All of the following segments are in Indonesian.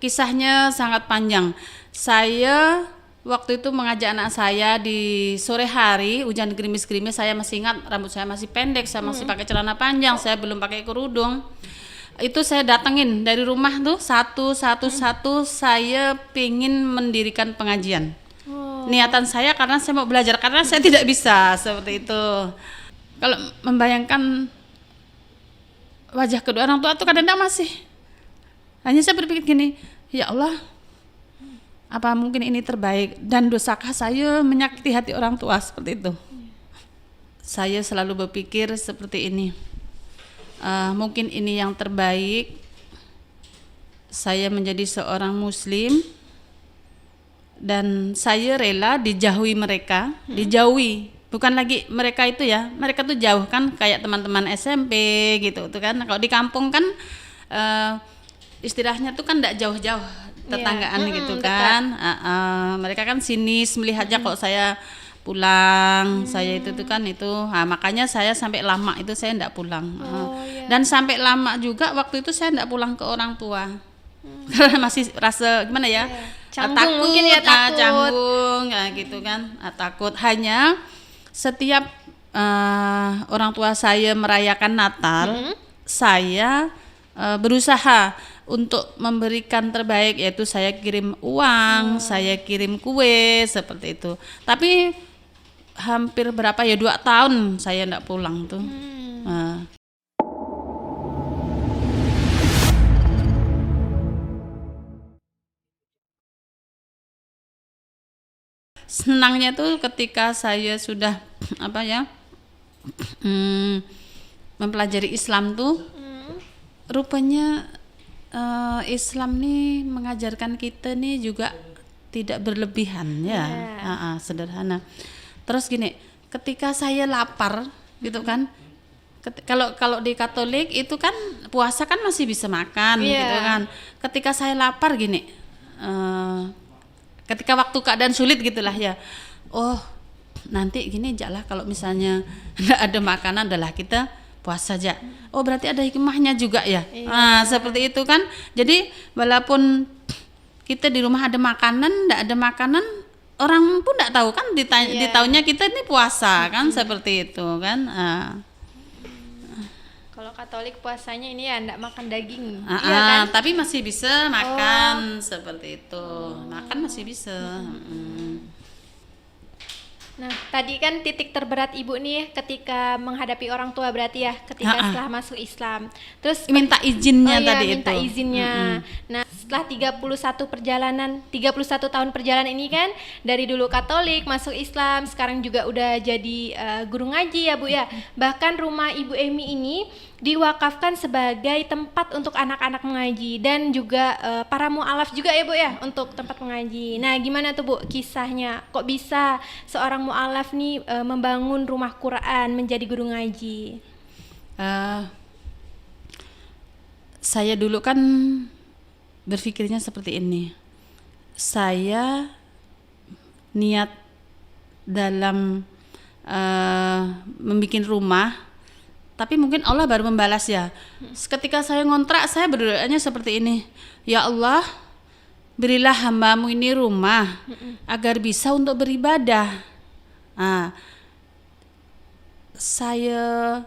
kisahnya sangat panjang. Saya waktu itu mengajak anak saya di sore hari, hujan gerimis-gerimis, saya masih ingat rambut saya masih pendek, saya masih pakai celana panjang, saya belum pakai kerudung. Itu saya datengin dari rumah tuh satu, saya pingin mendirikan pengajian. Niatan saya karena saya mau belajar, karena saya tidak bisa seperti itu. Kalau membayangkan wajah kedua orang tua tuh kadang-kadang masih, hanya saya berpikir gini, ya Allah, apa mungkin ini terbaik, dan dosakah saya menyakiti hati orang tua seperti itu? Saya selalu berpikir seperti ini, mungkin ini yang terbaik, saya menjadi seorang muslim dan saya rela dijauhi mereka, dijauhi, bukan lagi mereka itu ya, mereka tuh jauh kan kayak teman-teman SMP gitu tuh kan. Kalau di kampung kan istilahnya tuh kan enggak jauh-jauh tetanggaan gitu kan. Mereka kan sinis melihatnya kalau saya pulang, saya itu tuh kan itu. Makanya saya sampai lama itu saya enggak pulang. Dan sampai lama juga waktu itu saya enggak pulang ke orang tua. Karena masih rasa gimana ya? Canggung, takut, mungkin ya takut. Canggung gitu kan. Takut. Hanya setiap orang tua saya merayakan Natal, saya berusaha untuk memberikan terbaik, yaitu saya kirim uang, saya kirim kue seperti itu. Tapi hampir berapa ya, 2 tahun saya enggak pulang tuh. Senangnya tuh ketika saya sudah mempelajari Islam tuh, rupanya Islam nih mengajarkan kita nih juga tidak berlebihan ya, sederhana. Terus gini, ketika saya lapar gitu kan, kalau di Katolik itu kan puasa kan masih bisa makan gitu kan. Ketika saya lapar gini, ketika waktu keadaan sulit gitulah ya, oh nanti gini aja lah, kalau misalnya nggak ada makanan adalah kita puasa aja. Oh berarti ada hikmahnya juga ya. Seperti itu kan. Jadi walaupun kita di rumah ada makanan, nggak ada makanan, orang pun nggak tahu kan, ditaunya kita ini puasa kan, seperti itu kan. Kalau Katolik puasanya ini ya enggak makan daging. Kan? Tapi masih bisa makan seperti itu. Makan masih bisa. Nah, tadi kan titik terberat Ibu nih ketika menghadapi orang tua berarti ya, ketika setelah masuk Islam. Terus minta izinnya tadi minta itu. izinnya. Nah, setelah 31 tahun perjalanan ini kan, dari dulu Katolik masuk Islam, sekarang juga udah jadi guru ngaji ya Bu ya. Bahkan rumah Ibu Emi ini diwakafkan sebagai tempat untuk anak-anak mengaji, dan juga para mu'alaf juga ya Bu ya, untuk tempat mengaji. Nah, gimana tuh Bu kisahnya? Kok bisa seorang mu'alaf nih membangun rumah Quran, menjadi guru ngaji? Saya dulu kan berpikirnya seperti ini. Saya niat dalam membuat rumah, tapi mungkin Allah baru membalas ya. Ketika saya ngontrak, saya berdoanya seperti ini, ya Allah, berilah hambamu ini rumah agar bisa untuk beribadah. Saya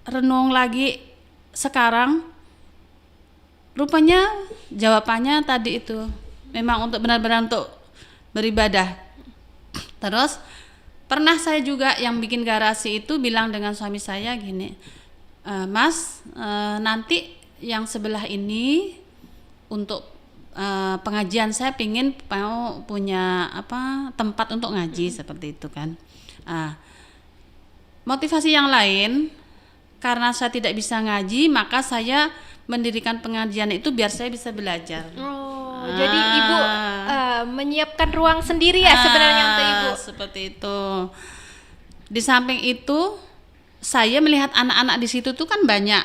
renung lagi sekarang, rupanya jawabannya tadi itu memang untuk benar-benar untuk beribadah. Terus pernah saya juga yang bikin garasi itu bilang dengan suami saya gini, Mas, nanti yang sebelah ini untuk pengajian, saya pingin mau punya tempat untuk ngaji seperti itu kan. Motivasi yang lain, karena saya tidak bisa ngaji, maka saya mendirikan pengajian itu biar saya bisa belajar. Jadi Ibu menyiapkan ruang sendiri ya sebenarnya untuk Ibu. Seperti itu. Di samping itu, saya melihat anak-anak di situ tuh kan banyak.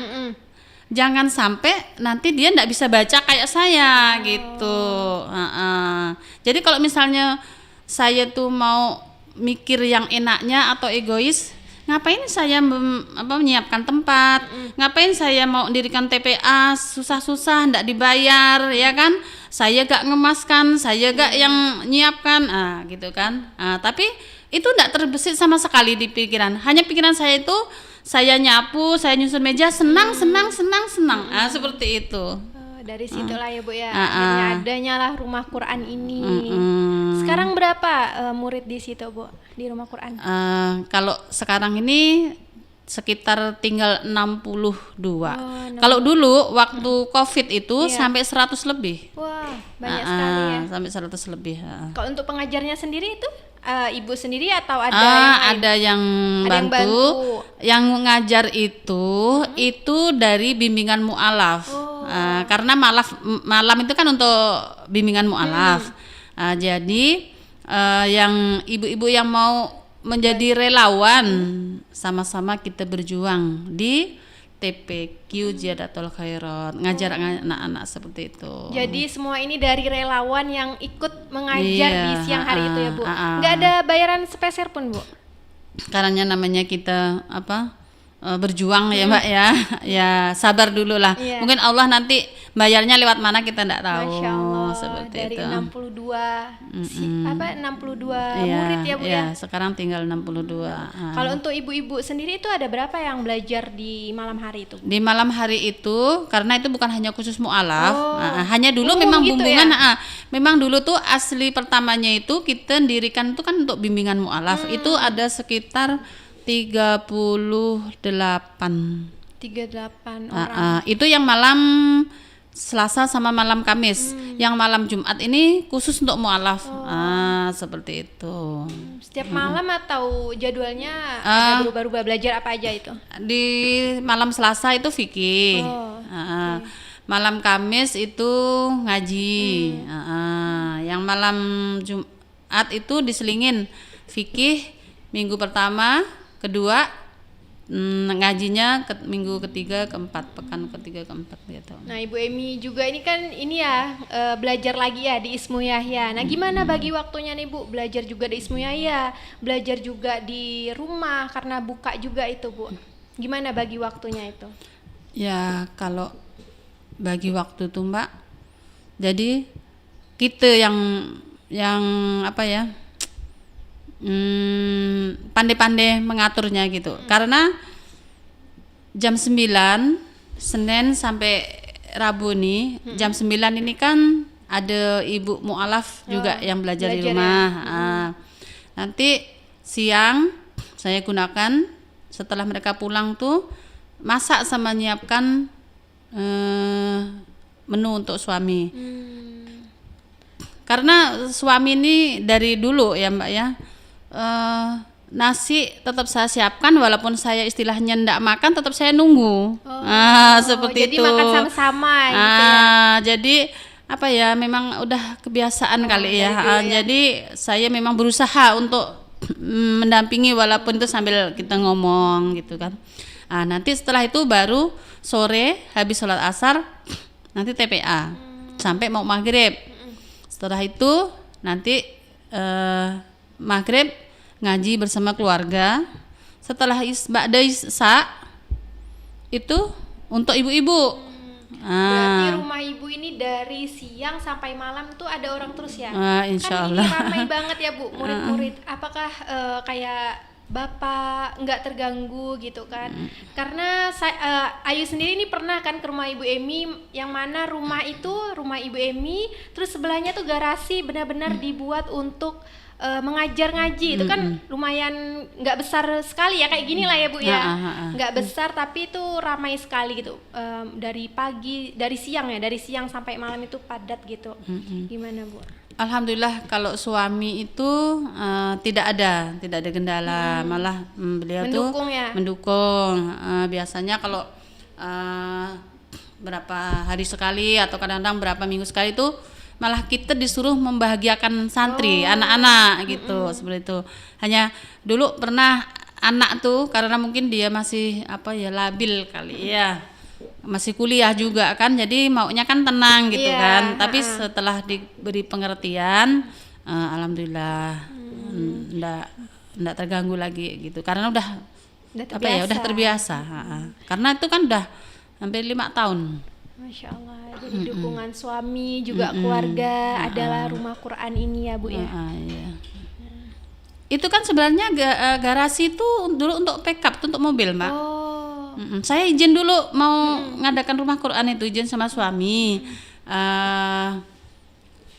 Jangan sampai nanti dia enggak bisa baca kayak saya gitu. Jadi kalau misalnya saya tuh mau mikir yang enaknya atau egois, ngapain saya menyiapkan tempat, ngapain saya mau mendirikan TPA susah-susah enggak dibayar, ya kan? saya gak ngemaskan, saya gak yang nyiapkan, gitu kan. Tapi itu enggak terbesit sama sekali di pikiran. Hanya pikiran saya itu saya nyapu, saya nyusun meja, senang. Seperti itu. Dari situlah ya Bu ya, akhirnya adanya lah rumah Quran ini. Sekarang berapa murid di situ Bu, di rumah Quran? Kalau sekarang ini sekitar tinggal 62. Kalau dulu waktu COVID itu sampai 100 lebih. Wah, banyak sekali ya. Sampai 100 lebih. Kalau untuk pengajarnya sendiri itu Ibu sendiri atau ada ada yang bantu. Yang ngajar itu dari bimbingan mu'alaf. Karena malam itu kan untuk bimbingan mu'alaf. Jadi yang ibu-ibu yang mau menjadi relawan, sama-sama kita berjuang di TPQ Ziyadatul Khairat, ngajar anak-anak seperti itu. Jadi semua ini dari relawan yang ikut mengajar di siang hari itu ya Bu. Nggak ada bayaran sepeser pun Bu? Karena namanya kita berjuang ya Mbak ya, ya sabar dulu lah. Mungkin Allah nanti bayarnya lewat mana kita enggak tahu. Masya Allah, seperti dari itu. 62 murid ya Bu ya. Sekarang tinggal 62. Kalau untuk ibu-ibu sendiri itu ada berapa yang belajar di malam hari itu? Di malam hari itu karena itu bukan hanya khusus mu'alaf, hanya dulu memang gitu bimbingan, ya? memang dulu tuh asli pertamanya itu kita dirikan itu kan untuk bimbingan mu'alaf. Itu ada sekitar 38 orang. Itu yang malam Selasa sama malam Kamis. Yang malam Jumat ini khusus untuk mu'alaf. Seperti itu. Setiap malam atau jadwalnya ada berubah-ubah, belajar apa aja itu? Di malam Selasa itu fikih. Malam Kamis itu ngaji. Yang malam Jumat itu diselingin fikih minggu pertama, kedua ngajinya minggu ketiga, keempat, pekan ketiga, keempat gitu. Nah Ibu Emi juga ini kan belajar lagi ya di Ismu Yahya. Nah gimana bagi waktunya nih Bu, belajar juga di Ismu Yahya, belajar juga di rumah karena buka juga itu Bu. Gimana bagi waktunya itu? Ya kalau bagi waktu tuh Mbak, jadi kita yang apa ya, pandai-pandai mengaturnya gitu. Karena jam 9 Senin sampai Rabu nih, jam 9 ini kan ada ibu mu'alaf juga yang belajar di rumah. Nanti siang saya gunakan setelah mereka pulang tuh masak sama nyiapkan menu untuk suami. Karena suami ini dari dulu ya Mbak ya, nasi tetap saya siapkan walaupun saya istilahnya ndak makan, tetap saya nunggu. Seperti jadi itu. Jadi makan sama-sama gitu ya. Jadi apa ya, memang udah kebiasaan kali ya. Jadi saya memang berusaha untuk mendampingi walaupun itu sambil kita ngomong gitu kan. Nanti setelah itu baru sore habis sholat asar nanti TPA sampai mau maghrib. Setelah itu nanti maghrib ngaji bersama keluarga. Setelah ba'da isya itu untuk ibu-ibu. Berarti rumah ibu ini dari siang sampai malam tuh ada orang terus ya? Insya kan Allah. Ini ramai banget ya Bu, murid-murid. Apakah kayak Bapak nggak terganggu gitu kan? Karena Ayu sendiri ini pernah kan ke rumah Ibu Emi, yang mana rumah itu rumah Ibu Emi, terus sebelahnya tuh garasi benar-benar dibuat untuk mengajar ngaji. Itu kan lumayan nggak besar sekali ya, kayak gini lah ya Bu ya, nggak besar tapi itu ramai sekali gitu. Dari siang sampai malam itu padat gitu. Gimana Bu? Alhamdulillah kalau suami itu tidak ada kendala, malah beliau mendukung tuh ya? mendukung. Biasanya kalau berapa hari sekali atau kadang-kadang berapa minggu sekali itu malah kita disuruh membahagiakan santri, anak-anak gitu, seperti itu. Hanya dulu pernah anak tuh karena mungkin dia masih labil kali ya, masih kuliah juga kan, jadi maunya kan tenang gitu kan. Tapi setelah diberi pengertian, alhamdulillah enggak terganggu lagi gitu, karena udah terbiasa. Karena itu kan udah hampir 5 tahun Masya Allah. Jadi dukungan suami juga keluarga adalah rumah Quran ini ya Bu ya. Iya. Itu kan sebenarnya garasi itu dulu untuk backup untuk mobil, Mbak. Oh. Saya izin dulu mau ngadakan rumah Quran itu, izin sama suami.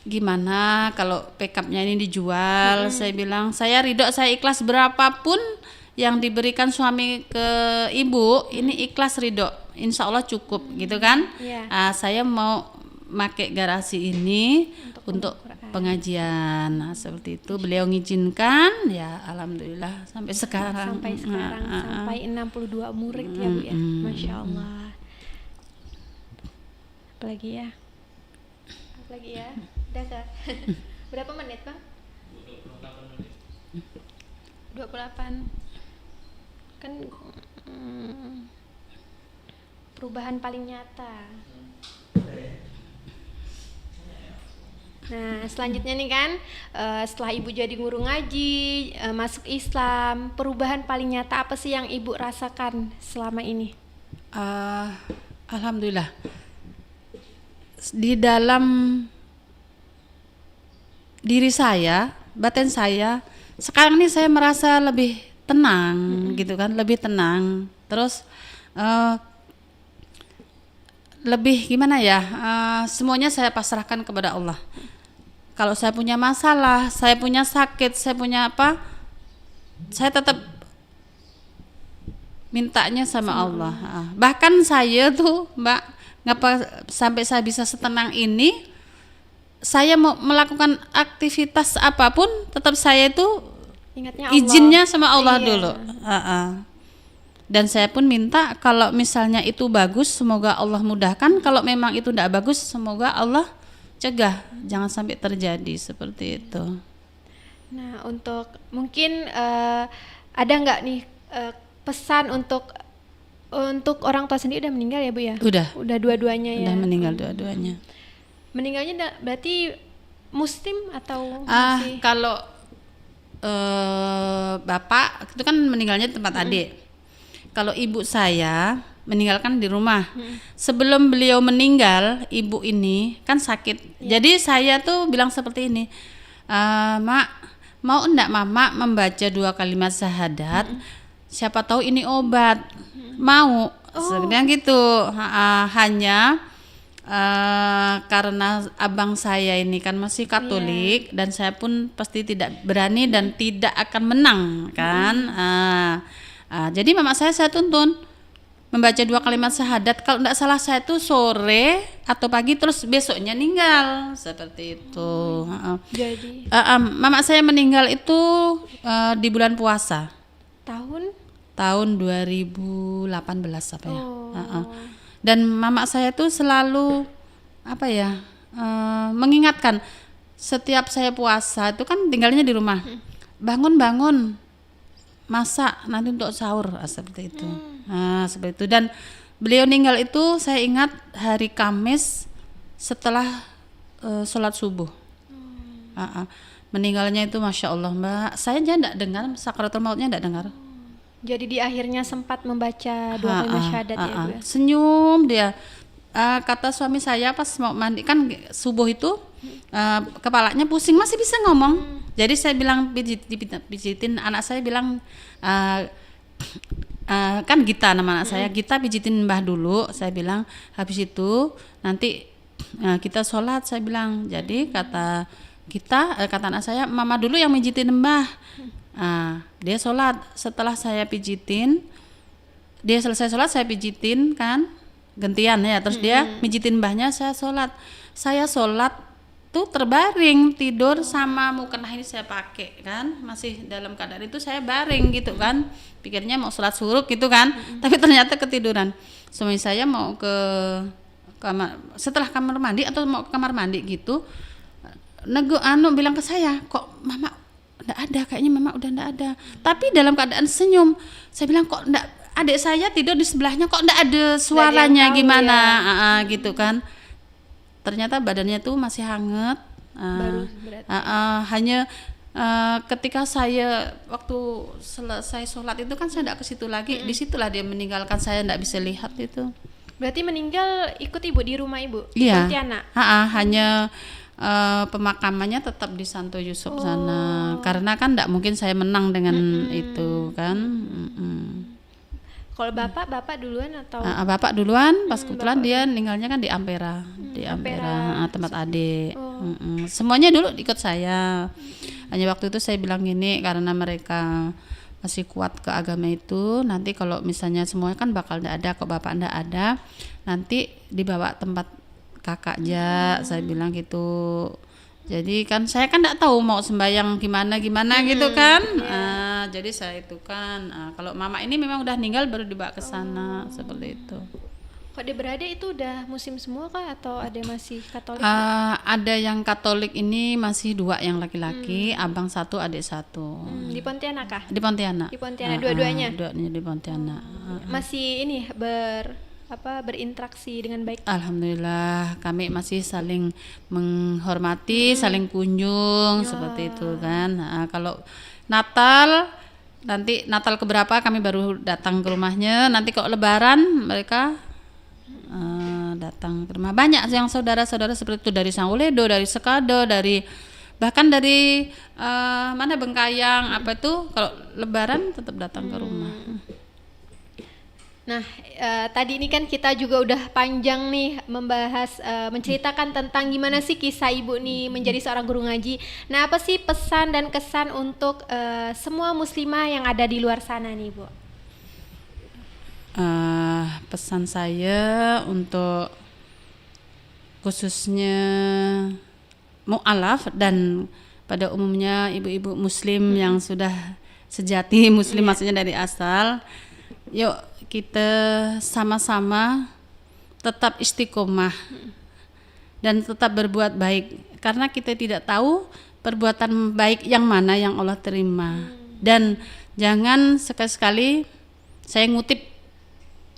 Gimana kalau backupnya ini dijual? Saya bilang saya ridho, saya ikhlas berapapun yang diberikan suami ke ibu, ini ikhlas ridho. Insya Allah cukup, gitu kan? Iya. Saya mau pakai garasi ini untuk Quran. pengajian. Nah, seperti itu beliau ngizinkan, ya alhamdulillah sampai sekarang. Sampai sekarang sampai 62 murid ya Bu ya. Masya Allah. Apalagi ya? Apalagi ya? Udah Kak? Berapa menit Bang? 28. Kan perubahan paling nyata. Nah, selanjutnya nih kan, setelah Ibu jadi guru ngaji, masuk Islam, perubahan paling nyata apa sih yang Ibu rasakan selama ini? Alhamdulillah. Di dalam diri saya, batin saya, sekarang ini saya merasa lebih tenang, gitu kan, lebih tenang. Terus lebih gimana ya? Semuanya saya pasrahkan kepada Allah. Kalau saya punya masalah, saya punya sakit, saya punya apa, saya tetap mintanya sama Allah. Bahkan saya tuh, Mbak, ngapa sampai saya bisa setenang ini, saya mau melakukan aktivitas apapun, tetap saya itu Ingatnya Allah. izinnya sama Allah Iya. dulu. Dan saya pun minta kalau misalnya itu bagus, semoga Allah mudahkan. Kalau memang itu tidak bagus, semoga Allah cegah, jangan sampai terjadi seperti itu. Nah, untuk mungkin ada nggak nih pesan untuk orang tua sendiri udah meninggal ya Bu ya? Udah dua-duanya ya. Udah meninggal dua-duanya. Meninggalnya berarti Muslim atau masih? Kalau bapak itu kan meninggalnya di tempat adik. Kalau ibu saya meninggalkan di rumah. Sebelum beliau meninggal, ibu ini kan sakit. Jadi saya tuh bilang seperti ini, Mak, mau enggak Mama membaca 2 kalimat syahadat? Siapa tahu ini obat. Mau. Sebenarnya gitu. Hanya karena abang saya ini kan masih Katolik, dan saya pun pasti tidak berani dan tidak akan menang kan. Jadi mama saya tuntun membaca 2 kalimat syahadat. Kalau tidak salah saya tuh sore atau pagi, terus besoknya meninggal seperti itu. Jadi Mama saya meninggal itu di bulan puasa tahun 2018 apa ya. Dan mama saya tuh selalu apa ya, mengingatkan setiap saya puasa itu kan tinggalnya di rumah, bangun masak nanti untuk sahur, seperti itu. Seperti itu. Dan beliau meninggal itu saya ingat hari Kamis setelah sholat subuh. Meninggalnya itu Masya Allah Mbak, saya aja tidak dengar sakaratul mautnya, tidak dengar. jadi di akhirnya sempat membaca 2 kalimat syahadat ya Bu ya? Senyum dia. Kata suami saya pas mau mandi kan subuh itu kepalanya pusing, masih bisa ngomong. Jadi saya bilang pijitin anak saya, bilang kan Gita nama anak saya, Gita pijitin Mbah dulu. Saya bilang habis itu nanti kita sholat, saya bilang. Jadi kata anak saya, Mama dulu yang pijitin Mbah. Dia sholat, setelah saya pijitin, dia selesai sholat saya pijitin kan, gantian ya, terus dia pijitin Mbahnya, saya sholat tuh terbaring tidur sama mukena ini saya pakai kan, masih dalam keadaan itu saya baring gitu kan, pikirnya mau sholat suruh gitu kan, tapi ternyata ketiduran. Suami saya mau ke kamar, setelah kamar mandi atau mau ke kamar mandi gitu, bilang ke saya, kok Mama enggak ada, kayaknya Mama udah enggak ada, tapi dalam keadaan senyum. Saya bilang kok enggak, adik saya tidur di sebelahnya kok enggak ada suaranya, gimana ya? Gitu kan. Ternyata badannya tuh masih hangat. Baru berarti. Hanya ketika saya waktu selesai sholat itu kan saya enggak ke situ lagi, disitulah dia meninggalkan, saya enggak bisa lihat itu. Berarti meninggal ikut ibu di rumah ibu? Iya. Pontianak? Hanya pemakamannya tetap di Santo Yusuf sana. Karena kan enggak mungkin saya menang dengan itu kan. Kalau bapak duluan atau? Bapak duluan, pas kebetulan dia meninggalnya kan di Ampera, di Ampera, tempat adik. Semuanya dulu ikut saya. Hanya waktu itu saya bilang gini, karena mereka masih kuat ke agama itu, nanti kalau misalnya semuanya kan bakal enggak ada, kok bapak enggak ada, nanti dibawa tempat kakak aja, saya bilang gitu. Jadi kan saya kan enggak tahu mau sembahyang gimana gitu kan. Jadi saya itu kan kalau mama ini memang udah meninggal baru dibawa ke sana seperti itu. Kok dia berada itu udah muslim semua kah atau ada masih Katolik? Ada yang Katolik ini masih 2 yang laki-laki, abang 1, adik 1. Di Pontianak kah? Di Pontianak. Di Pontianak dua-duanya? Dua-duanya di Pontianak. Masih ini berinteraksi dengan baik? Alhamdulillah kami masih saling menghormati, saling kunjung seperti itu kan. Kalau Natal nanti Natal keberapa kami baru datang ke rumahnya. Nanti kalau Lebaran mereka datang ke rumah. Banyak yang saudara-saudara seperti itu dari Sanguledo, dari Sekado, dari bahkan dari mana Bengkayang apa itu kalau Lebaran tetap datang ke rumah. Nah, tadi ini kan kita juga udah panjang nih membahas, menceritakan tentang gimana sih kisah ibu nih menjadi seorang guru ngaji. Nah, apa sih pesan dan kesan untuk semua muslimah yang ada di luar sana nih, Bu? Pesan saya untuk khususnya mu'alaf dan pada umumnya ibu-ibu muslim yang sudah sejati muslim, maksudnya dari asal, yuk kita sama-sama tetap istiqomah dan tetap berbuat baik, karena kita tidak tahu perbuatan baik yang mana yang Allah terima. Dan jangan sekali-sekali, saya ngutip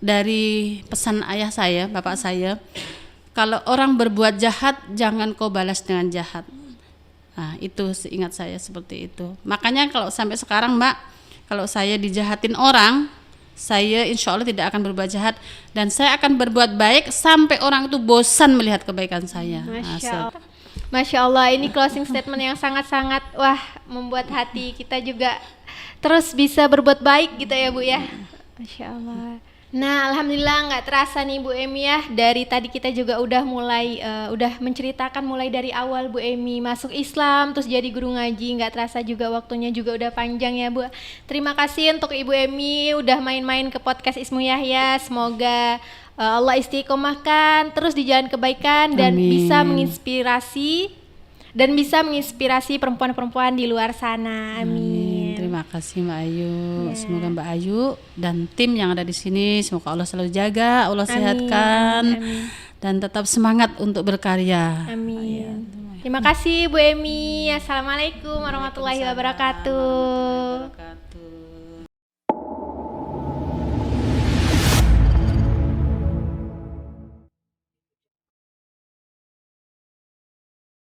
dari pesan ayah saya, bapak saya, kalau orang berbuat jahat jangan kau balas dengan jahat. Nah, itu seingat saya seperti itu. Makanya kalau sampai sekarang Mbak, kalau saya dijahatin orang, saya insya Allah tidak akan berbuat jahat dan saya akan berbuat baik sampai orang itu bosan melihat kebaikan saya. Masya Allah, ini closing statement yang sangat-sangat membuat hati kita juga terus bisa berbuat baik gitu ya Bu ya. Masya Allah. Nah, alhamdulillah nggak terasa nih Bu Emi ya, dari tadi kita juga udah mulai udah menceritakan mulai dari awal Bu Emi masuk Islam terus jadi guru ngaji, nggak terasa juga waktunya juga udah panjang ya Bu. Terima kasih untuk Ibu Emi udah main-main ke podcast Ismu Yahya. Semoga Allah istiqomahkan terus di jalan kebaikan dan bisa menginspirasi perempuan-perempuan di luar sana. Amin. Terima kasih Mbak Ayu. Semoga Mbak Ayu dan tim yang ada di sini semoga Allah selalu jaga, Allah sehatkan. Dan tetap semangat untuk berkarya. Amin. Terima kasih Bu Emi. Assalamualaikum warahmatullahi wabarakatuh.